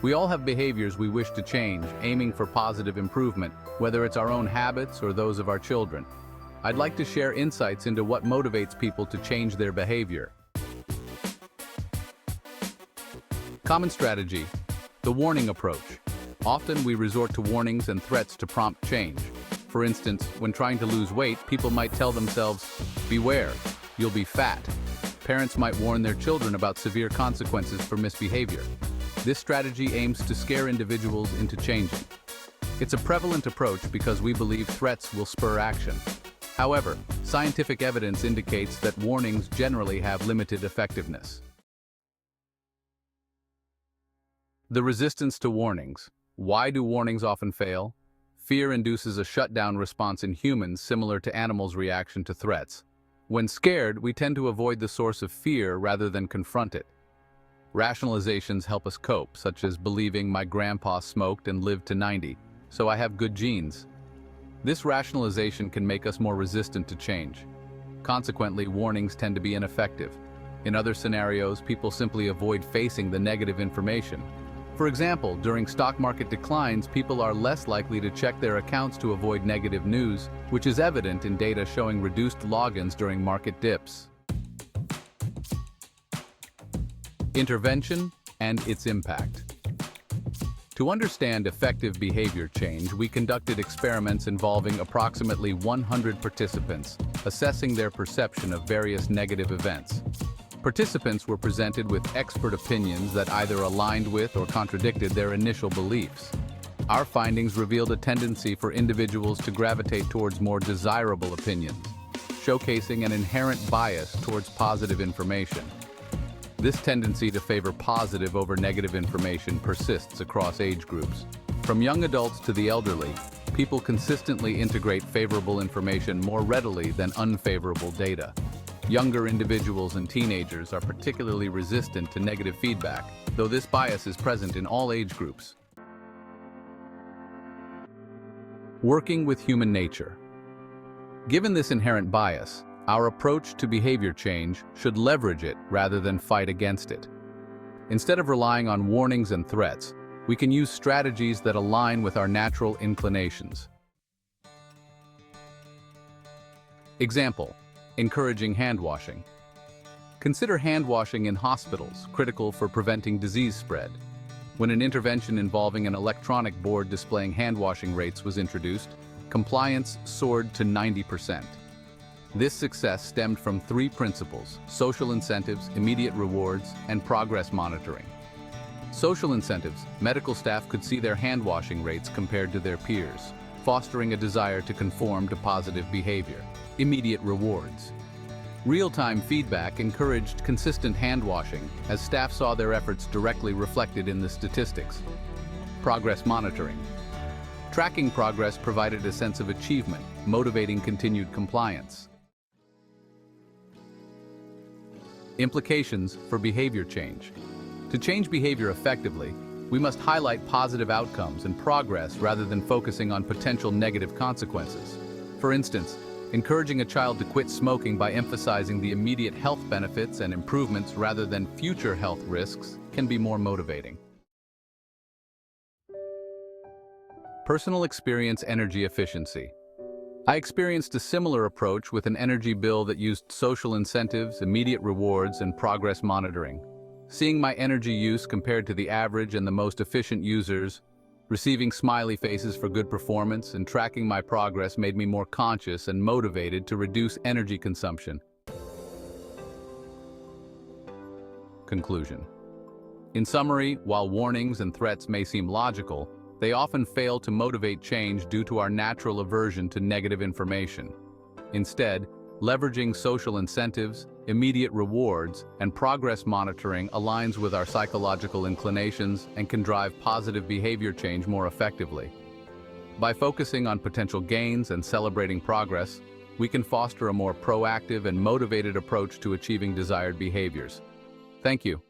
We all have behaviors we wish to change, aiming for positive improvement, whether it's our own habits or those of our children. I'd like to share insights into what motivates people to change their behavior. Common strategy: the warning approach. Often we resort to warnings and threats to prompt change. For instance, when trying to lose weight, people might tell themselves, "Beware, you'll be fat." Parents might warn their children about severe consequences for misbehavior. This strategy aims to scare individuals into changing. It's a prevalent approach because we believe threats will spur action. However, scientific evidence indicates that warnings generally have limited effectiveness. The resistance to warnings. Why do warnings often fail? Fear induces a shutdown response in humans similar to animals' reaction to threats. When scared, we tend to avoid the source of fear rather than confront it. Rationalizations help us cope, such as believing my grandpa smoked and lived to 90, so I have good genes. This rationalization can make us more resistant to change. Consequently, warnings tend to be ineffective. In other scenarios, people simply avoid facing the negative information. For example, during stock market declines, people are less likely to check their accounts to avoid negative news, which is evident in data showing reduced logins during market dips. Intervention and its impact. To understand effective behavior change, we conducted experiments involving approximately 100 participants, assessing their perception of various negative events. Participants were presented with expert opinions that either aligned with or contradicted their initial beliefs. Our findings revealed a tendency for individuals to gravitate towards more desirable opinions, showcasing an inherent bias towards positive information. This tendency to favor positive over negative information persists across age groups. From young adults to the elderly, people consistently integrate favorable information more readily than unfavorable data. Younger individuals and teenagers are particularly resistant to negative feedback, though this bias is present in all age groups. Working with human nature. Given this inherent bias, our approach to behavior change should leverage it rather than fight against it. Instead of relying on warnings and threats, we can use strategies that align with our natural inclinations. Example: encouraging hand washing. Consider hand washing in hospitals, critical for preventing disease spread. When an intervention involving an electronic board displaying hand washing rates was introduced, compliance soared to 90%. This success stemmed from three principles: social incentives, immediate rewards, and progress monitoring. Social incentives: medical staff could see their hand washing rates compared to their peers, fostering a desire to conform to positive behavior. Immediate rewards: real-time feedback encouraged consistent hand washing as staff saw their efforts directly reflected in the statistics. Progress monitoring: tracking progress provided a sense of achievement, motivating continued compliance. Implications for behavior change. To change behavior effectively, we must highlight positive outcomes and progress rather than focusing on potential negative consequences. For instance, encouraging a child to quit smoking by emphasizing the immediate health benefits and improvements rather than future health risks can be more motivating. Personal experience: energy efficiency. I experienced a similar approach with an energy bill that used social incentives, immediate rewards, and progress monitoring. Seeing my energy use compared to the average and the most efficient users, receiving smiley faces for good performance, and tracking my progress made me more conscious and motivated to reduce energy consumption. Conclusion. In summary, while warnings and threats may seem logical, they often fail to motivate change due to our natural aversion to negative information. Instead, leveraging social incentives, immediate rewards, and progress monitoring aligns with our psychological inclinations and can drive positive behavior change more effectively. By focusing on potential gains and celebrating progress, we can foster a more proactive and motivated approach to achieving desired behaviors. Thank you.